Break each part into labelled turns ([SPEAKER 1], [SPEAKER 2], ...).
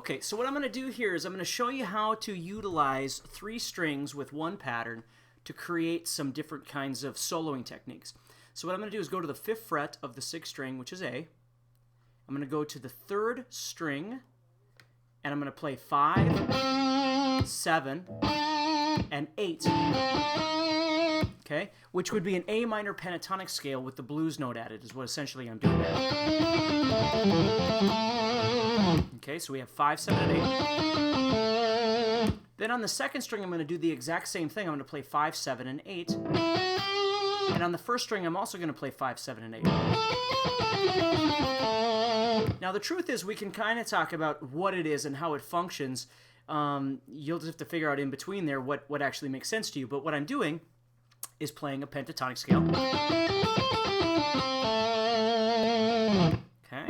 [SPEAKER 1] Okay, so what I'm going to do here is I'm going to show you how to utilize 3 strings with one pattern to create some different kinds of soloing techniques. So what I'm going to do is go to the 5th fret of the 6th string, which is A. I'm going to go to the 3rd string, and I'm going to play 5, 7, and 8. Okay, which would be an A minor pentatonic scale with the blues note added, is what essentially I'm doing there. Okay, so we have 5, 7, and 8. Then on the 2nd string, I'm going to do the exact same thing. I'm going to play 5, 7, and 8. And on the 1st string, I'm also going to play 5, 7, and 8. Now, the truth is, we can kind of talk about what it is and how it functions. You'll just have to figure out in between there what actually makes sense to you. But what I'm doing is playing a pentatonic scale. Okay.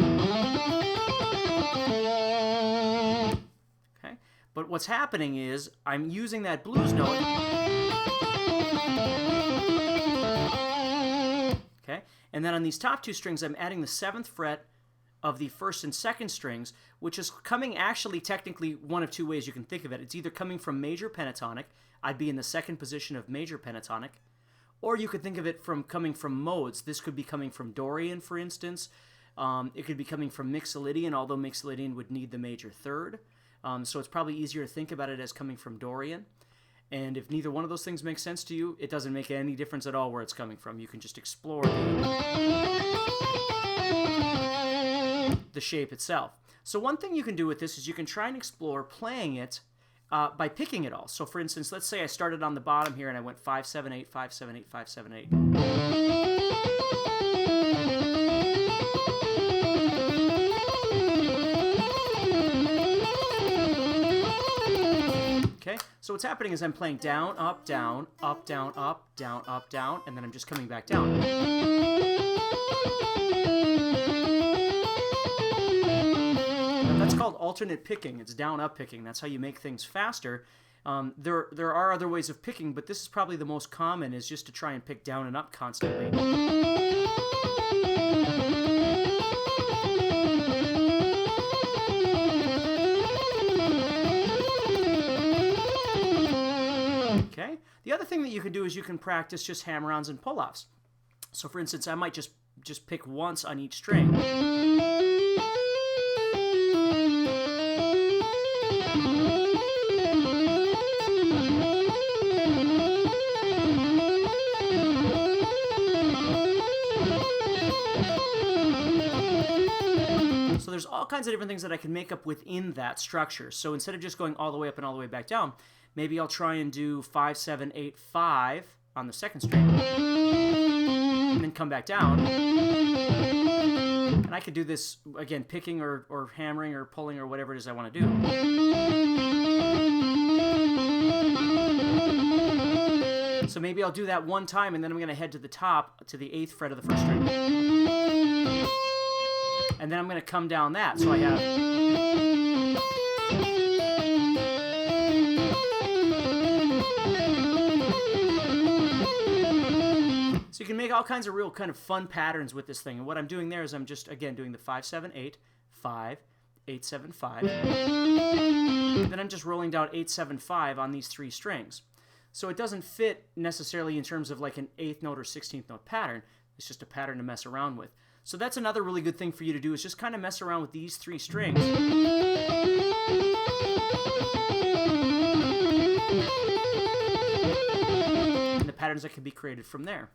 [SPEAKER 1] Okay. But what's happening is I'm using that blues note. Okay. And then on these top 2 strings, I'm adding the 7th fret of the 1st and 2nd strings, which is coming actually technically one of 2 ways you can think of it. It's either coming from major pentatonic. I'd be in the 2nd position of major pentatonic. Or you could think of it from coming from modes. This could be coming from Dorian, for instance. It could be coming from Mixolydian, although Mixolydian would need the major 3rd. So it's probably easier to think about it as coming from Dorian. And if neither one of those things makes sense to you, it doesn't make any difference at all where it's coming from. You can just explore the shape itself. So one thing you can do with this is you can try and explore playing it by picking it all. So for instance, let's say I started on the bottom here and I went 5, 7, 8, 5, 7, 8, 5, 7, 8. Okay, so what's happening is I'm playing down, up, down, up, down, up, down, up, down, and then I'm just coming back down. That's called alternate picking. It's down-up picking. That's how you make things faster. There are other ways of picking, but this is probably the most common, is just to try and pick down and up constantly. Okay. The other thing that you can do is you can practice just hammer-ons and pull-offs. So for instance, I might just pick once on each string. So there's all kinds of different things that I can make up within that structure. So instead of just going all the way up and all the way back down, maybe I'll try and do 5, 7, 8, 5 on the 2nd string, and then come back down. And I could do this, again, picking or hammering or pulling or whatever it is I want to do. So maybe I'll do that one time, and then I'm going to head to the top, to the 8th fret of the 1st string. And then I'm going to come down that. So I have... So you can make all kinds of real kind of fun patterns with this thing. And what I'm doing there is I'm just, again, doing the 5, 7, 8, 5, 8, 7, 5. And then I'm just rolling down 8, 7, 5 on these 3 strings. So it doesn't fit necessarily in terms of like an 8th note or 16th note pattern. It's just a pattern to mess around with. So that's another really good thing for you to do, is just kind of mess around with these 3 strings. And the patterns that can be created from there.